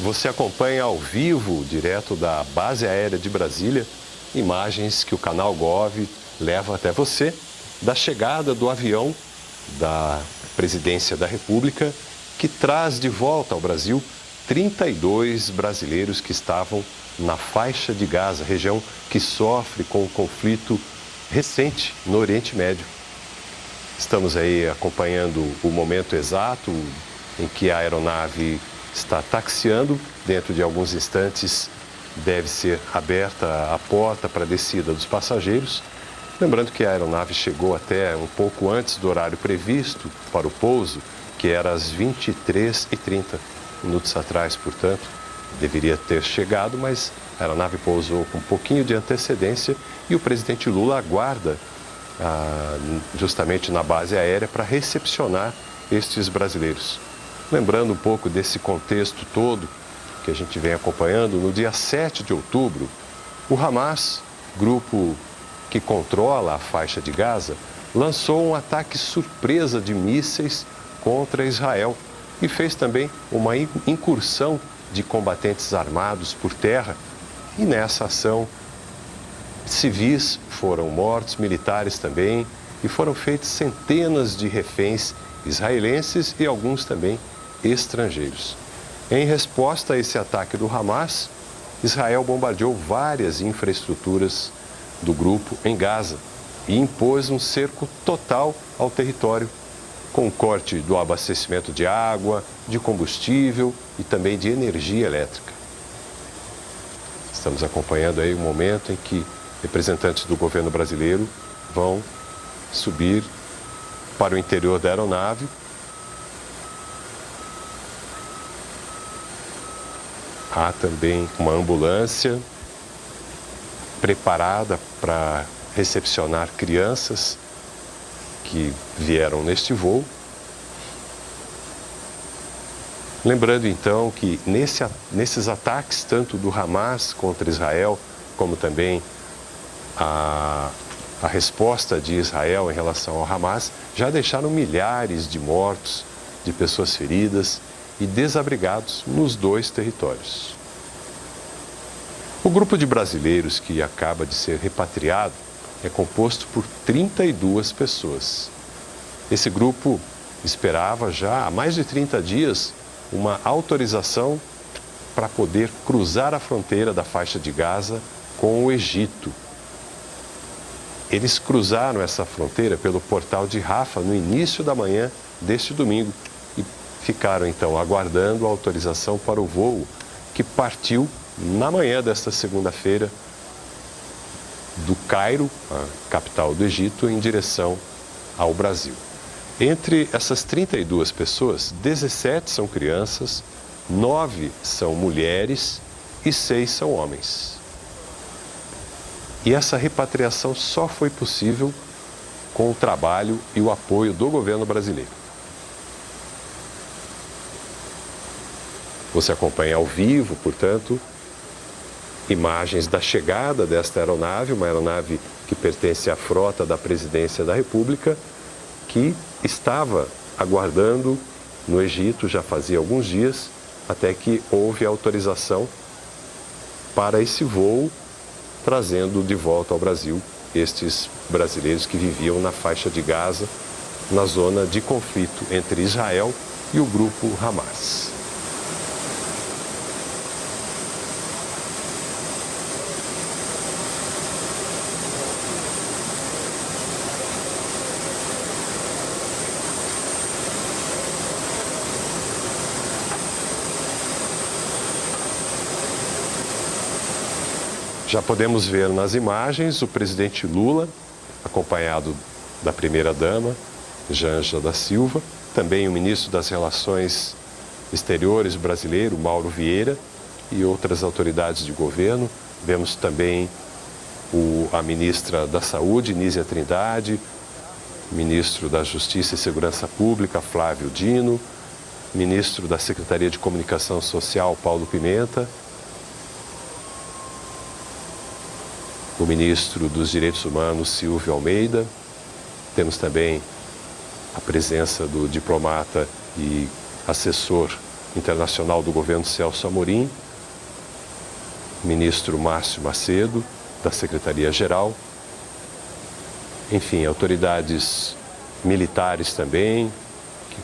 Você acompanha ao vivo, direto da Base Aérea de Brasília, imagens que o canal Gov leva até você da chegada do avião da Presidência da República, que traz de volta ao Brasil 32 brasileiros que estavam na faixa de Gaza, região que sofre com o conflito recente no Oriente Médio. Estamos aí acompanhando o momento exato em que a aeronave está taxiando. Dentro de alguns instantes deve ser aberta a porta para a descida dos passageiros. Lembrando que a aeronave chegou até um pouco antes do horário previsto para o pouso, que era às 23h30, minutos atrás, portanto, deveria ter chegado, mas a aeronave pousou com um pouquinho de antecedência e o presidente Lula aguarda justamente na base aérea para recepcionar estes brasileiros. Lembrando um pouco desse contexto todo que a gente vem acompanhando, no dia 7 de outubro, o Hamas, grupo que controla a faixa de Gaza, lançou um ataque surpresa de mísseis contra Israel e fez também uma incursão de combatentes armados por terra. E nessa ação, civis foram mortos, militares também, e foram feitos centenas de reféns israelenses e alguns também estrangeiros. Em resposta a esse ataque do Hamas, Israel bombardeou várias infraestruturas do grupo em Gaza e impôs um cerco total ao território, com corte do abastecimento de água, de combustível e também de energia elétrica. Estamos acompanhando aí o momento em que representantes do governo brasileiro vão subir para o interior da aeronave. Há também uma ambulância preparada para recepcionar crianças que vieram neste voo. Lembrando então que nesses ataques, tanto do Hamas contra Israel, como também a resposta de Israel em relação ao Hamas, já deixaram milhares de mortos, de pessoas feridas e desabrigados nos dois territórios. O grupo de brasileiros que acaba de ser repatriado é composto por 32 pessoas. Esse grupo esperava já há mais de 30 dias uma autorização para poder cruzar a fronteira da faixa de Gaza com o Egito. Eles cruzaram essa fronteira pelo portal de Rafah no início da manhã deste domingo e ficaram então aguardando a autorização para o voo que partiu na manhã desta segunda-feira do Cairo, a capital do Egito, em direção ao Brasil. Entre essas 32 pessoas, 17 são crianças, 9 são mulheres e 6 são homens. E essa repatriação só foi possível com o trabalho e o apoio do governo brasileiro. Você acompanha ao vivo, portanto, imagens da chegada desta aeronave, uma aeronave que pertence à frota da Presidência da República, que estava aguardando no Egito já fazia alguns dias, até que houve autorização para esse voo, trazendo de volta ao Brasil estes brasileiros que viviam na faixa de Gaza, na zona de conflito entre Israel e o grupo Hamas. Já podemos ver nas imagens o presidente Lula, acompanhado da primeira-dama, Janja da Silva, também o ministro das Relações Exteriores brasileiro, Mauro Vieira, e outras autoridades de governo. Vemos também a ministra da Saúde, Nízia Trindade, ministro da Justiça e Segurança Pública, Flávio Dino, ministro da Secretaria de Comunicação Social, Paulo Pimenta, o ministro dos Direitos Humanos, Silvio Almeida. Temos também a presença do diplomata e assessor internacional do governo Celso Amorim, ministro Márcio Macedo, da Secretaria-Geral, enfim, autoridades militares também, que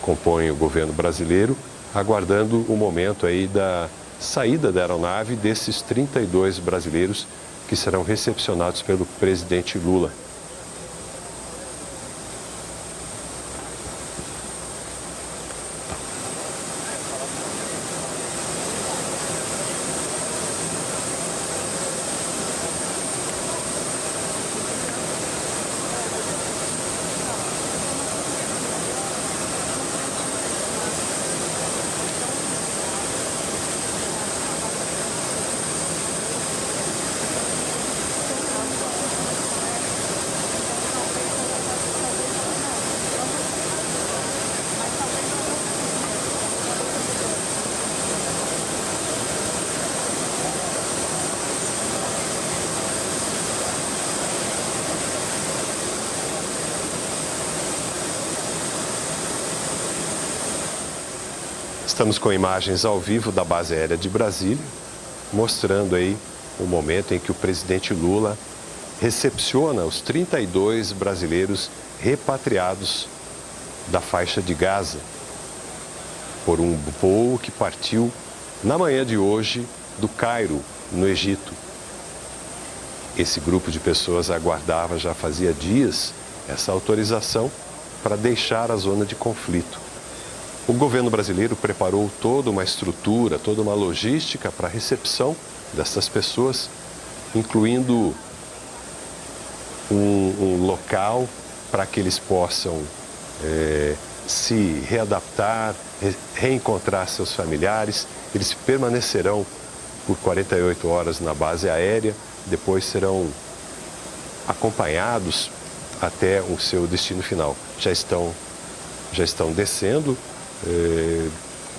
compõem o governo brasileiro, aguardando o momento aí da saída da aeronave desses 32 brasileiros que serão recepcionados pelo presidente Lula. Estamos com imagens ao vivo da base aérea de Brasília, mostrando aí o momento em que o presidente Lula recepciona os 32 brasileiros repatriados da faixa de Gaza por um voo que partiu na manhã de hoje do Cairo, no Egito. Esse grupo de pessoas aguardava já fazia dias essa autorização para deixar a zona de conflito. O governo brasileiro preparou toda uma estrutura, toda uma logística para a recepção dessas pessoas, incluindo um local para que eles possam se readaptar, reencontrar seus familiares. Eles permanecerão por 48 horas na base aérea, depois serão acompanhados até o seu destino final. Já estão descendo.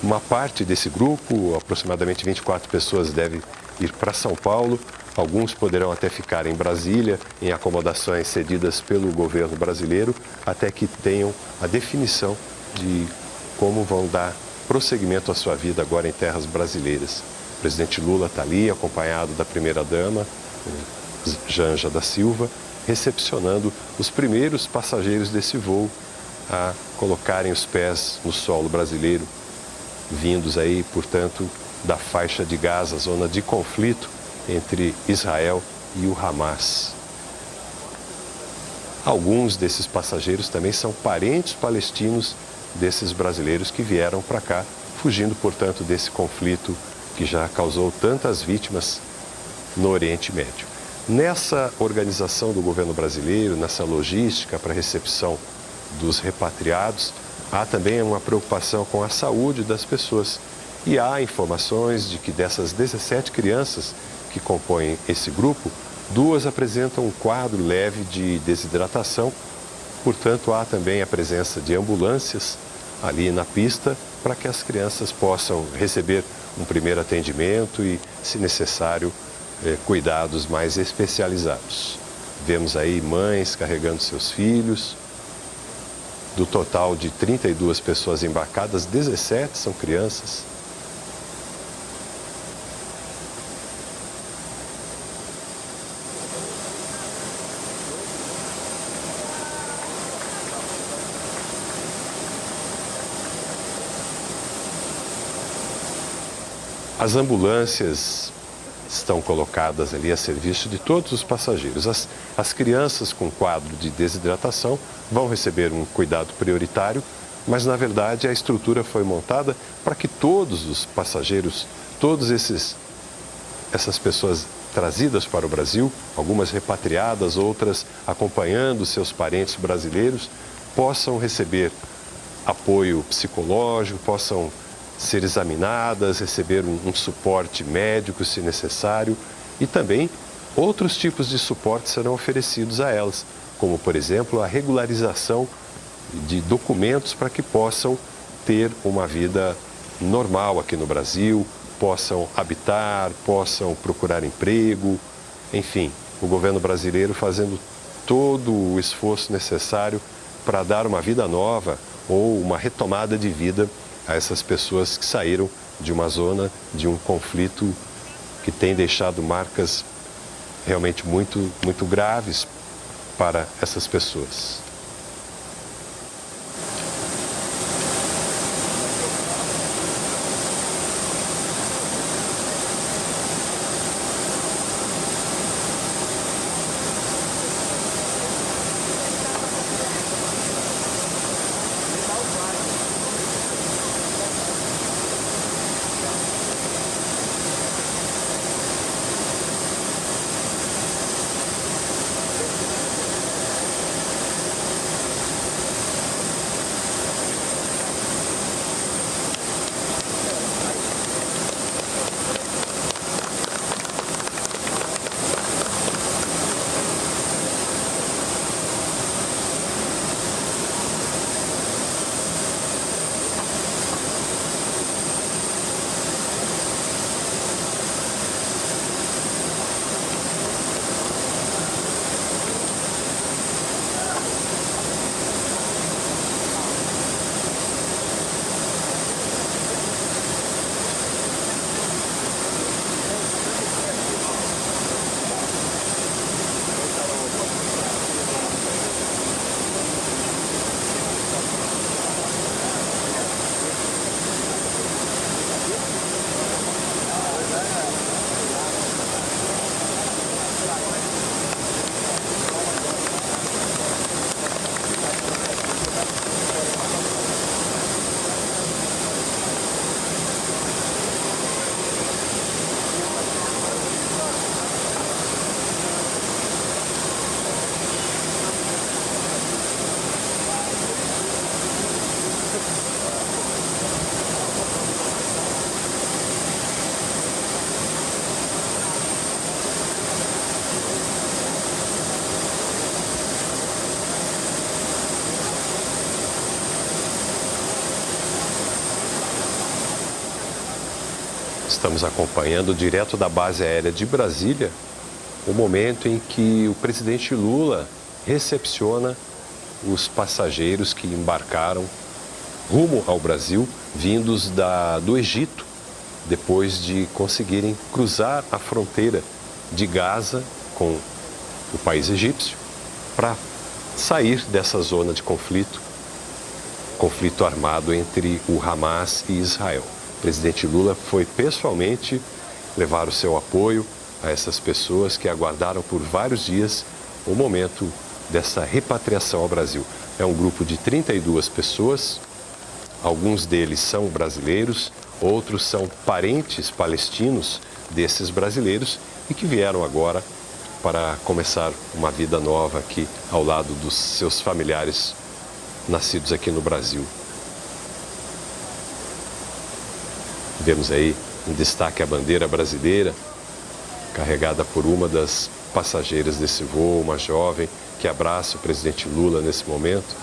Uma parte desse grupo, aproximadamente 24 pessoas, deve ir para São Paulo. Alguns poderão até ficar em Brasília, em acomodações cedidas pelo governo brasileiro, até que tenham a definição de como vão dar prosseguimento à sua vida agora em terras brasileiras. O presidente Lula está ali, acompanhado da primeira-dama, Janja da Silva, recepcionando os primeiros passageiros desse voo a colocarem os pés no solo brasileiro, vindos aí, portanto, da faixa de Gaza, zona de conflito entre Israel e o Hamas. Alguns desses passageiros também são parentes palestinos desses brasileiros que vieram para cá, fugindo, portanto, desse conflito que já causou tantas vítimas no Oriente Médio. Nessa organização do governo brasileiro, nessa logística para a recepção dos repatriados, há também uma preocupação com a saúde das pessoas. E há informações de que dessas 17 crianças que compõem esse grupo, 2 apresentam um quadro leve de desidratação. Portanto, há também a presença de ambulâncias ali na pista para que as crianças possam receber um primeiro atendimento e, se necessário, cuidados mais especializados. Vemos aí mães carregando seus filhos. Do total de 32 pessoas embarcadas, 17 são crianças. As ambulâncias estão colocadas ali a serviço de todos os passageiros. As crianças com quadro de desidratação vão receber um cuidado prioritário, mas na verdade a estrutura foi montada para que todos os passageiros, essas pessoas trazidas para o Brasil, algumas repatriadas, outras acompanhando seus parentes brasileiros, possam receber apoio psicológico, possam ser examinadas, receber um suporte médico, se necessário, e também outros tipos de suporte serão oferecidos a elas, como, por exemplo, a regularização de documentos para que possam ter uma vida normal aqui no Brasil, possam habitar, possam procurar emprego, enfim, o governo brasileiro fazendo todo o esforço necessário para dar uma vida nova ou uma retomada de vida a essas pessoas que saíram de uma zona, de um conflito que tem deixado marcas realmente muito graves para essas pessoas. Estamos acompanhando direto da base aérea de Brasília o momento em que o presidente Lula recepciona os passageiros que embarcaram rumo ao Brasil, vindos do Egito, depois de conseguirem cruzar a fronteira de Gaza com o país egípcio para sair dessa zona de conflito armado entre o Hamas e Israel. O presidente Lula foi pessoalmente levar o seu apoio a essas pessoas que aguardaram por vários dias o momento dessa repatriação ao Brasil. É um grupo de 32 pessoas, alguns deles são brasileiros, outros são parentes palestinos desses brasileiros e que vieram agora para começar uma vida nova aqui ao lado dos seus familiares nascidos aqui no Brasil. Vemos aí em destaque a bandeira brasileira, carregada por uma das passageiras desse voo, uma jovem que abraça o presidente Lula nesse momento.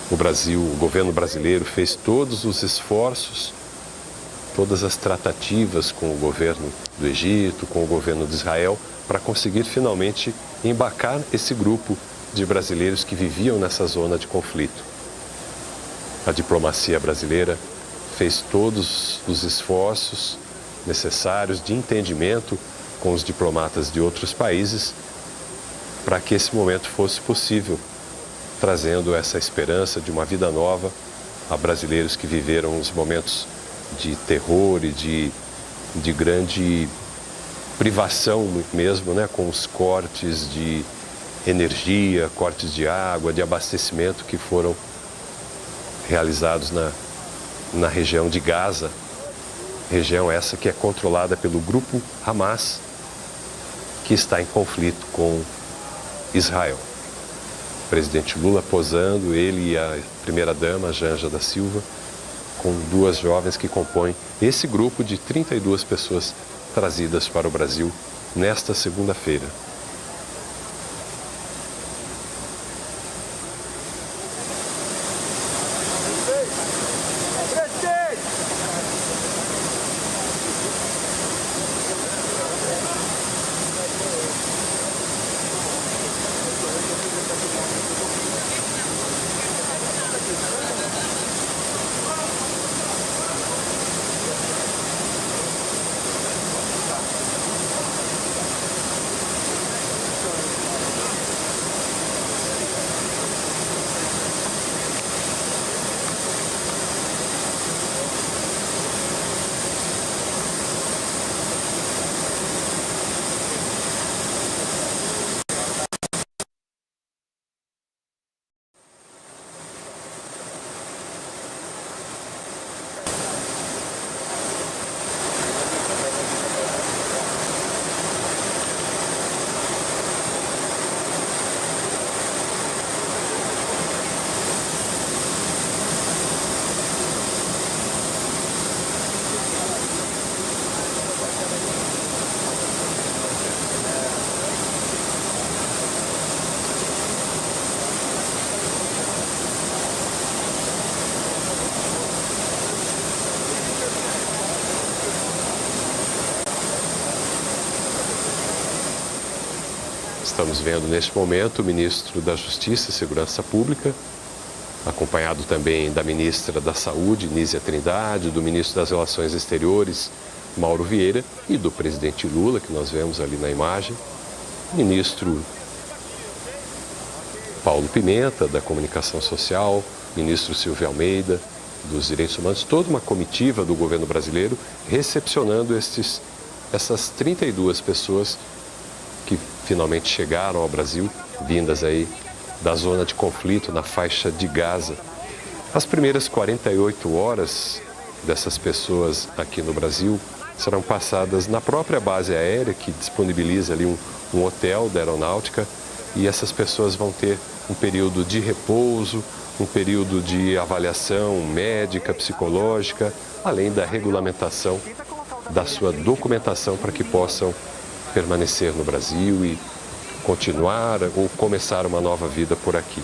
O governo brasileiro fez todos os esforços, todas as tratativas com o governo do Egito, com o governo de Israel, para conseguir finalmente embarcar esse grupo de brasileiros que viviam nessa zona de conflito. A diplomacia brasileira fez todos os esforços necessários de entendimento com os diplomatas de outros países para que esse momento fosse possível, trazendo essa esperança de uma vida nova a brasileiros que viveram os momentos de terror e de grande privação mesmo, né, com os cortes de energia, cortes de água, de abastecimento que foram realizados na região de Gaza, região essa que é controlada pelo grupo Hamas, que está em conflito com Israel. O presidente Lula posando, ele e a primeira-dama, Janja da Silva, com duas jovens que compõem esse grupo de 32 pessoas trazidas para o Brasil nesta segunda-feira. estamos vendo neste momento o ministro da Justiça e Segurança Pública, acompanhado também da ministra da Saúde, Nízia Trindade, do ministro das Relações Exteriores, Mauro Vieira, e do presidente Lula, que nós vemos ali na imagem, ministro Paulo Pimenta, da Comunicação Social, ministro Silvio Almeida, dos Direitos Humanos, toda uma comitiva do governo brasileiro recepcionando essas 32 pessoas que finalmente chegaram ao Brasil, vindas aí da zona de conflito na faixa de Gaza. As primeiras 48 horas dessas pessoas aqui no Brasil serão passadas na própria base aérea, que disponibiliza ali um hotel da aeronáutica, e essas pessoas vão ter um período de repouso, um período de avaliação médica, psicológica, além da regulamentação da sua documentação para que possam permanecer no Brasil e continuar ou começar uma nova vida por aqui.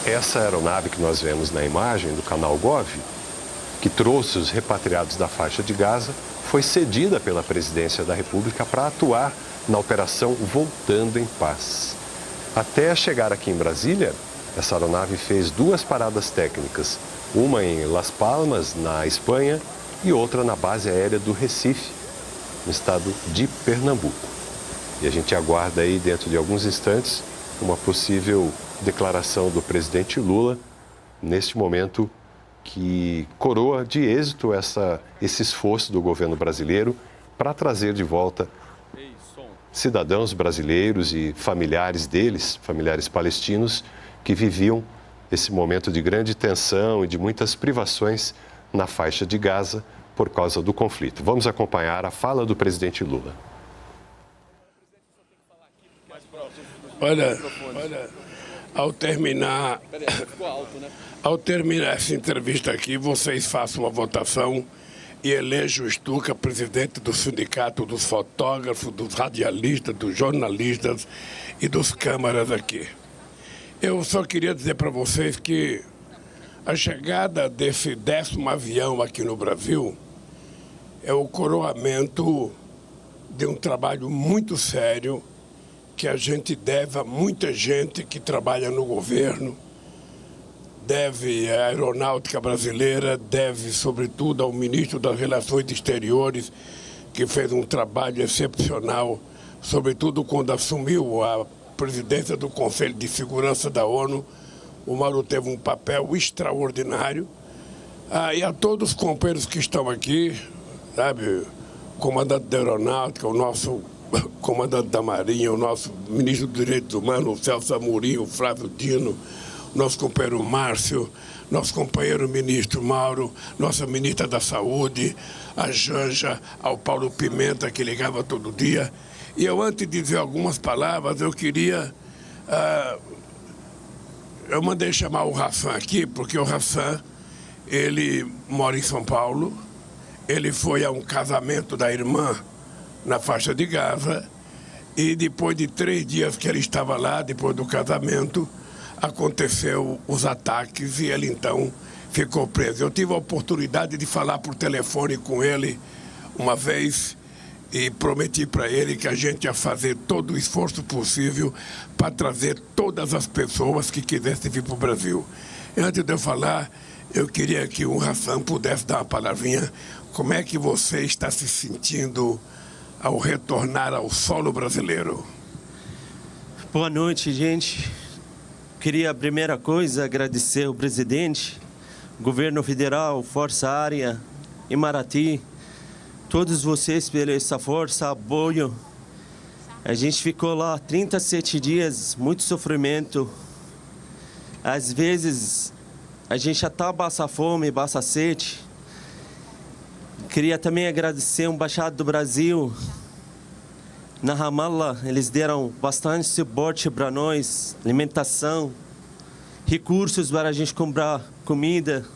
Essa aeronave que nós vemos na imagem do canal Gov, que trouxe os repatriados da faixa de Gaza, foi cedida pela Presidência da República para atuar na operação Voltando em Paz. Até chegar aqui em Brasília, essa aeronave fez 2 paradas técnicas, uma em Las Palmas, na Espanha, e outra na base aérea do Recife, no estado de Pernambuco. E a gente aguarda aí, dentro de alguns instantes, uma possível declaração do presidente Lula, neste momento que coroa de êxito esse esforço do governo brasileiro para trazer de volta cidadãos brasileiros e familiares deles, familiares palestinos, que viviam esse momento de grande tensão e de muitas privações na faixa de Gaza por causa do conflito. Vamos acompanhar a fala do presidente Lula. Olha, ao terminar essa entrevista aqui, vocês façam uma votação e elejam o Stuka presidente do sindicato dos fotógrafos, dos radialistas, dos jornalistas e dos câmaras aqui. Eu só queria dizer para vocês que a chegada desse 10º avião aqui no Brasil é o coroamento de um trabalho muito sério que a gente deve a muita gente que trabalha no governo, deve à aeronáutica brasileira, deve sobretudo ao ministro das Relações Exteriores, que fez um trabalho excepcional, sobretudo quando assumiu a presidência do Conselho de Segurança da ONU. O Mauro teve um papel extraordinário. E a todos os companheiros que estão aqui, sabe, o comandante da aeronáutica, o nosso comandante da Marinha, o nosso ministro dos Direitos Humanos, o Celso Amorim, o Flávio Dino, nosso companheiro Márcio, nosso companheiro ministro Mauro, nossa ministra da Saúde, a Janja, ao Paulo Pimenta, que ligava todo dia. E eu, antes de dizer algumas palavras, eu queria... eu mandei chamar o Hassan aqui, porque o Hassan, ele mora em São Paulo, ele foi a um casamento da irmã na faixa de Gaza, e depois de 3 dias que ele estava lá, depois do casamento, aconteceu os ataques e ele então ficou preso. Eu tive a oportunidade de falar por telefone com ele uma vez e prometi para ele que a gente ia fazer todo o esforço possível para trazer todas as pessoas que quisessem vir para o Brasil. E antes de eu falar, eu queria que o Hassan pudesse dar uma palavrinha. Como é que você está se sentindo ao retornar ao solo brasileiro? Boa noite, gente. Queria, a primeira coisa, agradecer ao presidente, governo federal, Força Aérea, Imarati, todos vocês pela essa força, apoio. A gente ficou lá 37 dias, muito sofrimento. Às vezes, a gente até passa fome, passa sede. Queria também agradecer a Embaixada do Brasil na Ramallah. Eles deram bastante suporte para nós, alimentação, recursos para a gente comprar comida.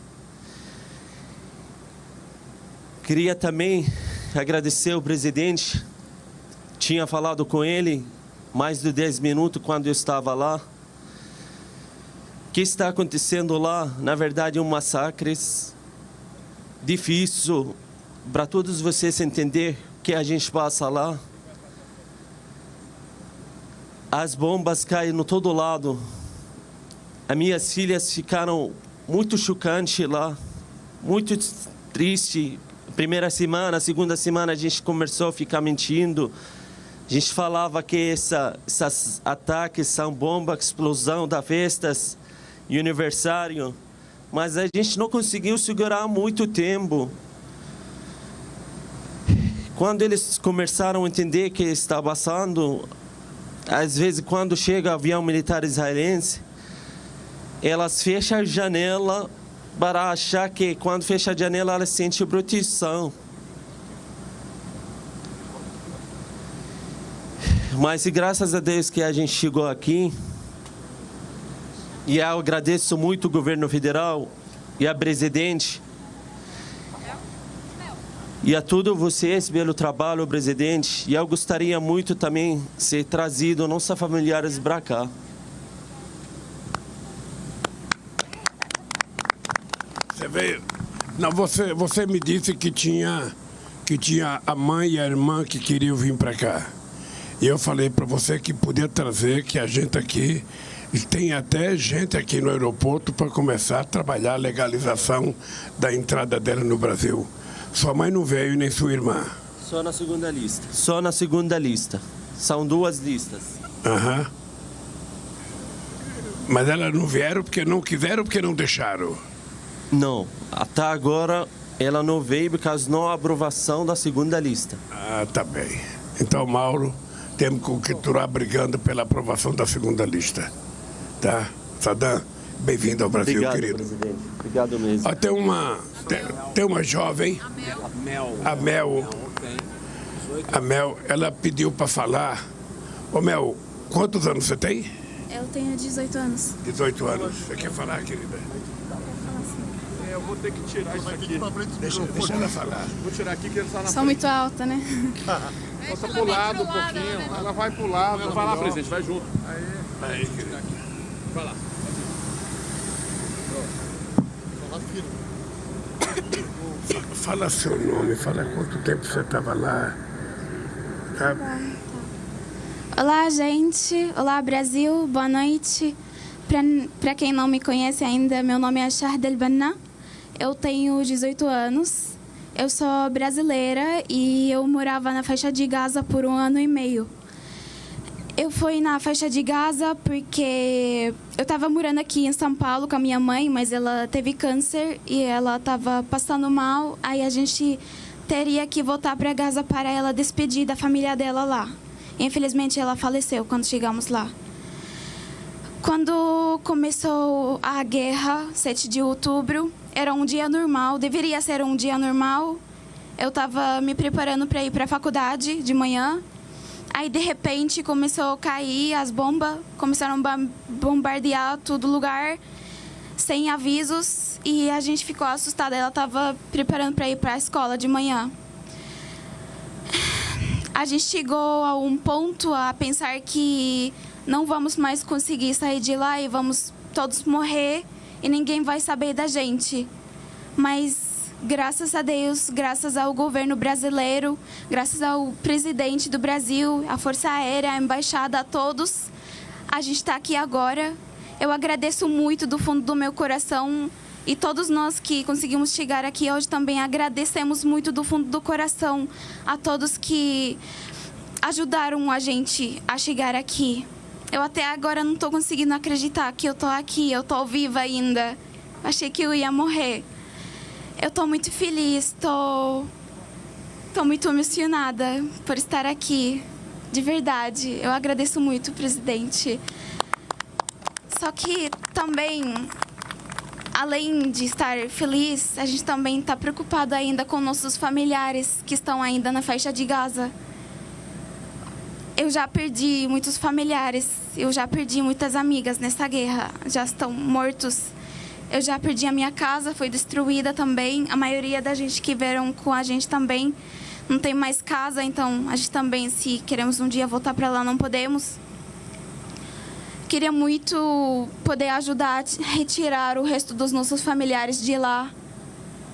Queria também agradecer ao presidente. Tinha falado com ele mais de 10 minutos quando eu estava lá. O que está acontecendo lá, na verdade, é um massacre difícil para todos vocês entender o que a gente passa lá. As bombas caem no todo lado. As minhas filhas ficaram muito chocantes lá, muito triste. Primeira semana, segunda semana a gente começou a ficar mentindo. A gente falava que esses ataques são bomba, explosão das festas e aniversário. Mas a gente não conseguiu segurar muito tempo. Quando eles começaram a entender o que está passando, às vezes quando chega avião militar israelense, elas fecham a janela para achar que quando fecha a janela elas sentem proteção. Mas graças a Deus que a gente chegou aqui. E eu agradeço muito o governo federal e a presidente. E a todos vocês pelo trabalho, presidente. E eu gostaria muito também de ser trazido nossos familiares para cá. Você veio. Não, você me disse que tinha a mãe e a irmã que queriam vir para cá. E eu falei para você que podia trazer, que a gente aqui tem até gente aqui no aeroporto para começar a trabalhar a legalização da entrada dela no Brasil. Sua mãe não veio, nem sua irmã. Só na segunda lista. Só na segunda lista. São 2 listas. Aham. Mas elas não vieram porque não quiseram ou porque não deixaram? Não. Até agora ela não veio por causa da não aprovação da segunda lista. Ah, tá bem. Então, Mauro, temos que continuar brigando pela aprovação da segunda lista. Tá? Saddam, bem-vindo ao Brasil, Obrigado, querido. Presidente. Obrigado mesmo. Ó, tem uma jovem, a Mel, ela pediu para falar. Ô Mel, quantos anos você tem? Eu tenho 18 anos. 18 anos. Você quer falar, querida? Eu vou ter que tirar isso aqui. Deixa ela falar. Vou tirar aqui que ele está na Sou muito alta, né? Posso pro lado um pouquinho. Ela vai pro lado. Vai lá, presidente, vai junto. Aí, querida. Vai lá. Fala seu nome, fala quanto tempo você estava lá. Tá? Olá, gente. Olá, Brasil. Boa noite. Para quem não me conhece ainda, meu nome é Shahd El-Banna. Eu tenho 18 anos. Eu sou brasileira e eu morava na faixa de Gaza por 1 ano e meio. Eu fui na faixa de Gaza porque eu estava morando aqui em São Paulo com a minha mãe, mas ela teve câncer e ela estava passando mal. Aí a gente teria que voltar para Gaza para ela despedir da família dela lá. Infelizmente, ela faleceu quando chegamos lá. Quando começou a guerra, 7 de outubro, era um dia normal, deveria ser um dia normal. Eu estava me preparando para ir para a faculdade de manhã. Aí, de repente, começou a cair as bombas, começaram a bombardear todo lugar, sem avisos, e a gente ficou assustada. Ela estava preparando para ir para a escola de manhã. A gente chegou a um ponto a pensar que não vamos mais conseguir sair de lá e vamos todos morrer e ninguém vai saber da gente. Mas graças a Deus, graças ao governo brasileiro, graças ao presidente do Brasil, a Força Aérea, a Embaixada, a todos, a gente está aqui agora. Eu agradeço muito do fundo do meu coração e todos nós que conseguimos chegar aqui hoje também agradecemos muito do fundo do coração a todos que ajudaram a gente a chegar aqui. Eu até agora não estou conseguindo acreditar que eu estou aqui, eu estou viva ainda. Achei que eu ia morrer. Eu estou muito feliz, estou muito emocionada por estar aqui. De verdade, eu agradeço muito, presidente. Só que também, além de estar feliz, a gente também está preocupado ainda com nossos familiares que estão ainda na faixa de Gaza. Eu já perdi muitos familiares, eu já perdi muitas amigas nessa guerra, já estão mortos. Eu já perdi a minha casa, foi destruída também. A maioria da gente que vieram com a gente também não tem mais casa, então a gente também, se queremos um dia voltar para lá, não podemos. Queria muito poder ajudar a retirar o resto dos nossos familiares de lá.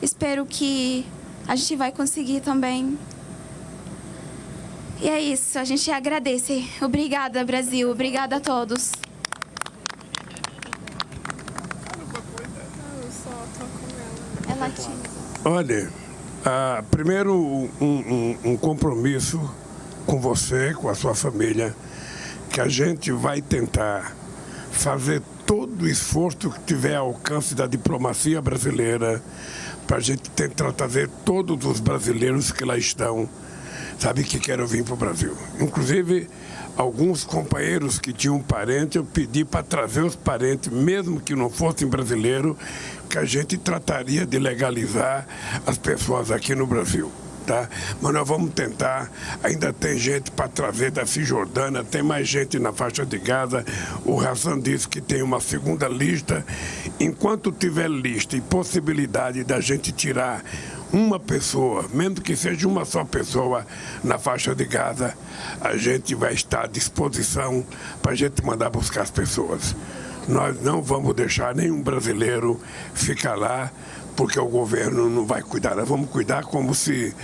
Espero que a gente vai conseguir também. E é isso, a gente agradece. Obrigada, Brasil. Obrigada a todos. É latim. Olha, primeiro um compromisso com você, com a sua família, que a gente vai tentar fazer todo o esforço que tiver ao alcance da diplomacia brasileira para a gente tentar trazer todos os brasileiros que lá estão, sabe, que querem vir para o Brasil. Inclusive, alguns companheiros que tinham parentes, eu pedi para trazer os parentes, mesmo que não fossem brasileiros, que a gente trataria de legalizar as pessoas aqui no Brasil. Tá? Mas nós vamos tentar, ainda tem gente para trazer da Cisjordânia, tem mais gente na faixa de Gaza. O Hassan disse que tem uma segunda lista. Enquanto tiver lista e possibilidade da gente tirar uma pessoa, mesmo que seja uma só pessoa na faixa de Gaza, a gente vai estar à disposição para a gente mandar buscar as pessoas. Nós não vamos deixar nenhum brasileiro ficar lá porque o governo não vai cuidar. Nós vamos cuidar como se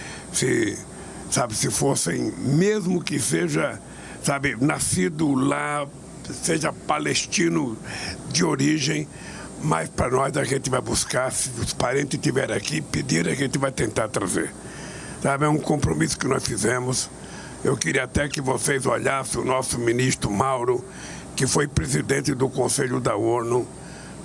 fossem, mesmo que seja, sabe, nascido lá, seja palestino de origem, mas para nós a gente vai buscar, se os parentes estiverem aqui, pedir, a gente vai tentar trazer. Sabe, é um compromisso que nós fizemos. Eu queria até que vocês olhassem o nosso ministro Mauro, que foi presidente do Conselho da ONU.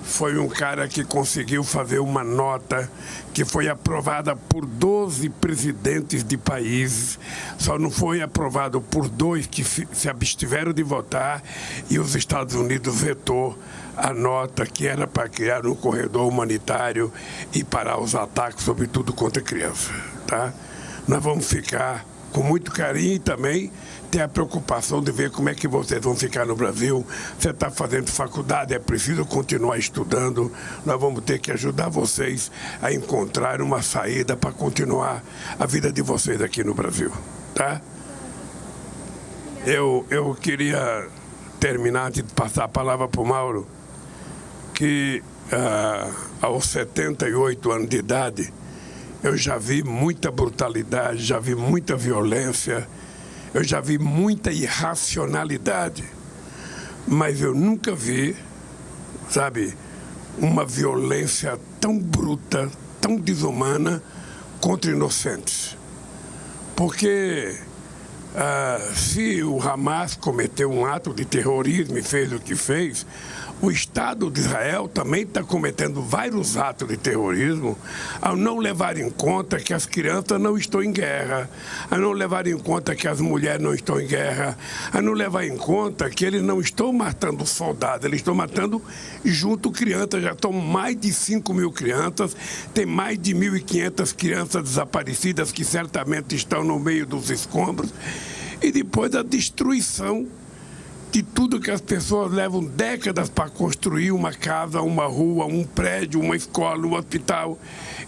Foi um cara que conseguiu fazer uma nota que foi aprovada por 12 presidentes de países, só não foi aprovado por 2 que se abstiveram de votar, e os Estados Unidos vetou a nota que era para criar um corredor humanitário e parar os ataques, sobretudo contra crianças. Tá? Nós vamos ficar com muito carinho e também ter a preocupação de ver como é que vocês vão ficar no Brasil. Você está fazendo faculdade, é preciso continuar estudando. Nós vamos ter que ajudar vocês a encontrar uma saída para continuar a vida de vocês aqui no Brasil. Tá? Eu queria terminar, antes de passar a palavra para o Mauro, que aos 78 anos de idade, eu já vi muita brutalidade, já vi muita violência, eu já vi muita irracionalidade, mas eu nunca vi, sabe, uma violência tão bruta, tão desumana contra inocentes. Porque se o Hamas cometeu um ato de terrorismo e fez o que fez, o Estado de Israel também está cometendo vários atos de terrorismo ao não levar em conta que as crianças não estão em guerra, a não levar em conta que as mulheres não estão em guerra, a não levar em conta que eles não estão matando soldados, eles estão matando junto crianças. Já estão mais de 5.000 crianças, tem mais de 1.500 crianças desaparecidas que certamente estão no meio dos escombros. E depois a destruição de tudo que as pessoas levam décadas para construir, uma casa, uma rua, um prédio, uma escola, um hospital,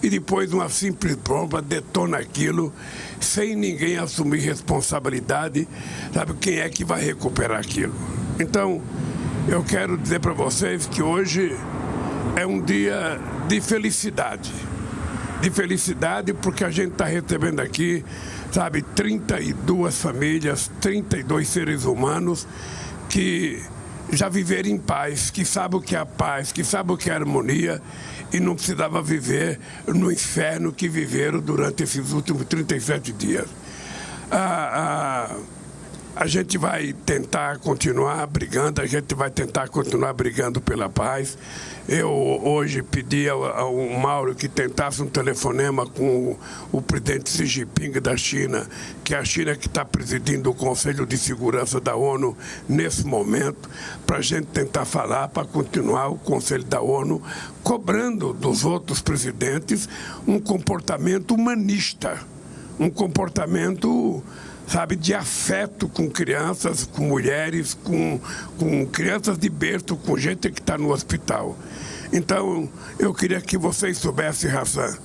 e depois uma simples bomba detona aquilo, sem ninguém assumir responsabilidade. Sabe quem é que vai recuperar aquilo? Então, eu quero dizer para vocês que hoje é um dia de felicidade. De felicidade porque a gente está recebendo aqui, sabe, 32 famílias, 32 seres humanos que já viveram em paz, que sabem o que é a paz, que sabem o que é a harmonia, e não precisava viver no inferno que viveram durante esses últimos 37 dias. A gente vai tentar continuar brigando, a gente vai tentar continuar brigando pela paz. Eu hoje pedi ao Mauro que tentasse um telefonema com o presidente Xi Jinping da China, que é a China que está presidindo o Conselho de Segurança da ONU nesse momento, para a gente tentar falar, para continuar o Conselho da ONU cobrando dos outros presidentes um comportamento humanista, um comportamento, sabe, de afeto com crianças, com mulheres, com crianças de berço, com gente que está no hospital. Então, eu queria que vocês soubessem, Hassan,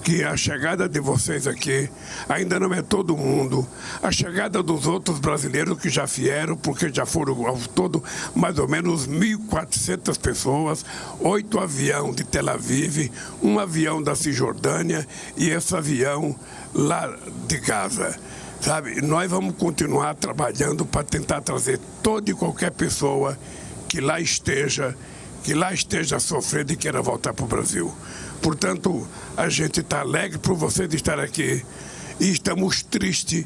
que a chegada de vocês aqui ainda não é todo mundo. A chegada dos outros brasileiros que já vieram, porque já foram ao todo mais ou menos 1.400 pessoas, 8 aviões de Tel Aviv, um avião da Cisjordânia e esse avião lá de Gaza. Sabe, nós vamos continuar trabalhando para tentar trazer toda e qualquer pessoa que lá esteja sofrendo e queira voltar para o Brasil. Portanto, a gente está alegre por vocês estar aqui e estamos tristes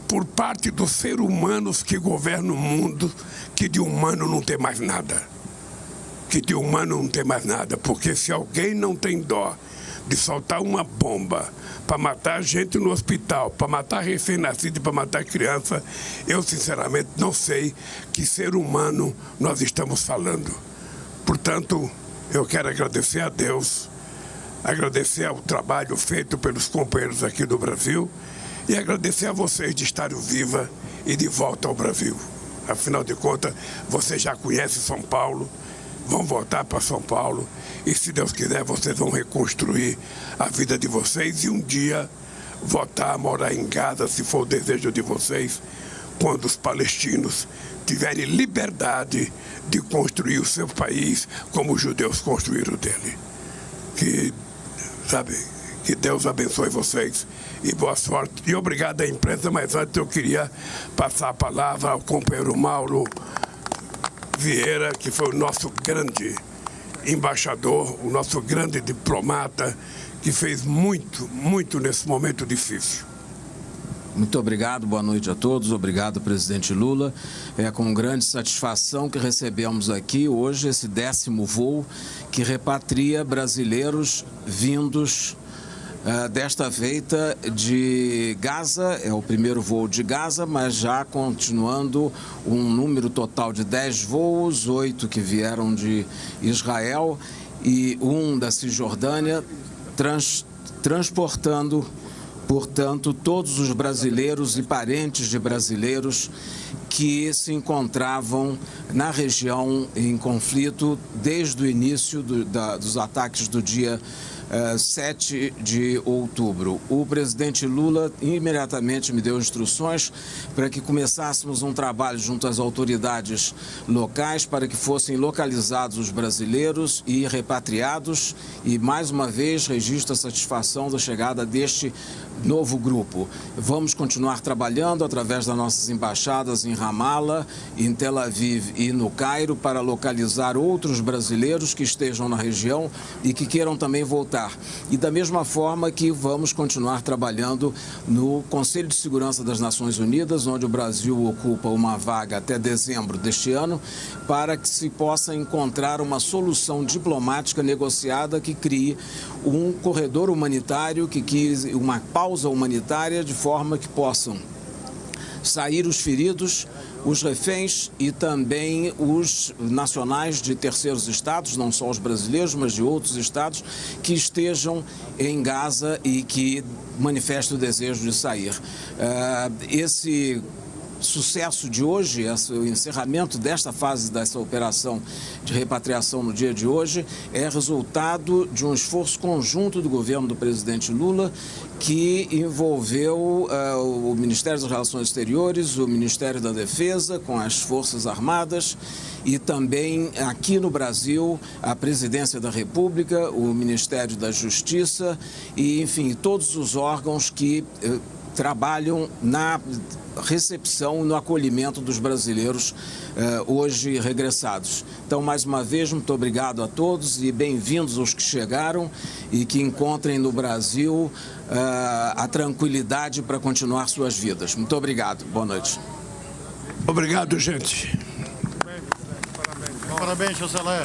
por parte dos seres humanos que governam o mundo, que de humano não tem mais nada. Que de humano não tem mais nada, porque se alguém não tem dó de soltar uma bomba para matar gente no hospital, para matar recém-nascido, para matar criança, eu sinceramente não sei que ser humano nós estamos falando. Portanto, eu quero agradecer a Deus, agradecer ao trabalho feito pelos companheiros aqui do Brasil e agradecer a vocês de estarem viva e de volta ao Brasil. Afinal de contas, vocês já conhecem São Paulo, vão voltar para São Paulo e, se Deus quiser, vocês vão reconstruir a vida de vocês e um dia voltar a morar em Gaza, se for o desejo de vocês, quando os palestinos tiverem liberdade de construir o seu país como os judeus construíram dele. Que Deus abençoe vocês e boa sorte. E obrigado à imprensa, mas antes eu queria passar a palavra ao companheiro Mauro Vieira, que foi o nosso grande embaixador, o nosso grande diplomata, que fez muito, muito nesse momento difícil. Muito obrigado, boa noite a todos. Obrigado, presidente Lula. É com grande satisfação que recebemos aqui hoje esse 10º voo que repatria brasileiros vindos desta feita de Gaza. É o primeiro voo de Gaza, mas já continuando um número total de 10 voos, 8 que vieram de Israel e um da Cisjordânia, transportando, portanto, todos os brasileiros e parentes de brasileiros que se encontravam na região em conflito desde o início dos ataques do dia 7 de outubro. O presidente Lula imediatamente me deu instruções para que começássemos um trabalho junto às autoridades locais para que fossem localizados os brasileiros e repatriados, e mais uma vez registro a satisfação da chegada deste novo grupo. Vamos continuar trabalhando através das nossas embaixadas em Ramallah, em Tel Aviv e no Cairo para localizar outros brasileiros que estejam na região e que queiram também voltar. E da mesma forma que vamos continuar trabalhando no Conselho de Segurança das Nações Unidas, onde o Brasil ocupa uma vaga até dezembro deste ano, para que se possa encontrar uma solução diplomática negociada que crie um corredor humanitário, uma pausa humanitária, de forma que possam sair os feridos, os reféns e também os nacionais de terceiros estados, não só os brasileiros, mas de outros estados, que estejam em Gaza e que manifestem o desejo de sair. Esse sucesso de hoje, o encerramento desta fase dessa operação de repatriação no dia de hoje, é resultado de um esforço conjunto do governo do presidente Lula, que envolveu o Ministério das Relações Exteriores, o Ministério da Defesa, com as Forças Armadas, e também aqui no Brasil a Presidência da República, o Ministério da Justiça e, enfim, todos os órgãos que trabalham na recepção e no acolhimento dos brasileiros hoje regressados. Então, mais uma vez, muito obrigado a todos e bem-vindos aos que chegaram e que encontrem no Brasil a tranquilidade para continuar suas vidas. Muito obrigado. Boa noite. Obrigado, gente. Parabéns, Joselé.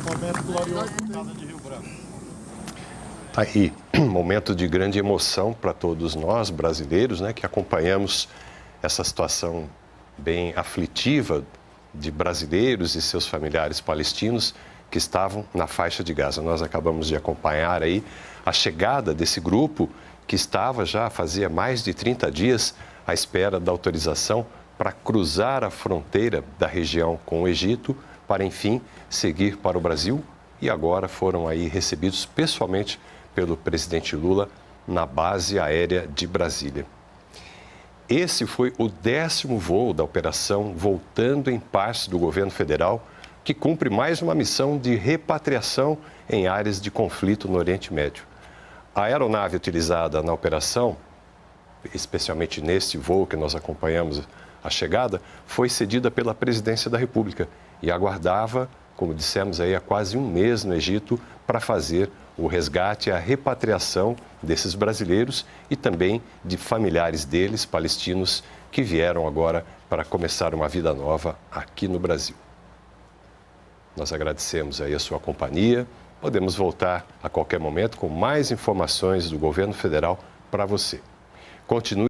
Momento glorioso por causa de Rio Branco. Tá aí, um momento de grande emoção para todos nós, brasileiros, né, que acompanhamos essa situação bem aflitiva de brasileiros e seus familiares palestinos que estavam na faixa de Gaza. Nós acabamos de acompanhar aí a chegada desse grupo que estava já fazia mais de 30 dias à espera da autorização para cruzar a fronteira da região com o Egito, para enfim seguir para o Brasil, e agora foram aí recebidos pessoalmente pelo presidente Lula na base aérea de Brasília. Esse foi o 10º voo da operação Voltando em Paz do governo federal, que cumpre mais uma missão de repatriação em áreas de conflito no Oriente Médio. A aeronave utilizada na operação, especialmente neste voo que nós acompanhamos a chegada, foi cedida pela Presidência da República e aguardava, como dissemos aí, há quase um mês no Egito para fazer o resgate e a repatriação desses brasileiros e também de familiares deles, palestinos, que vieram agora para começar uma vida nova aqui no Brasil. Nós agradecemos aí a sua companhia. Podemos voltar a qualquer momento com mais informações do governo federal para você. Continue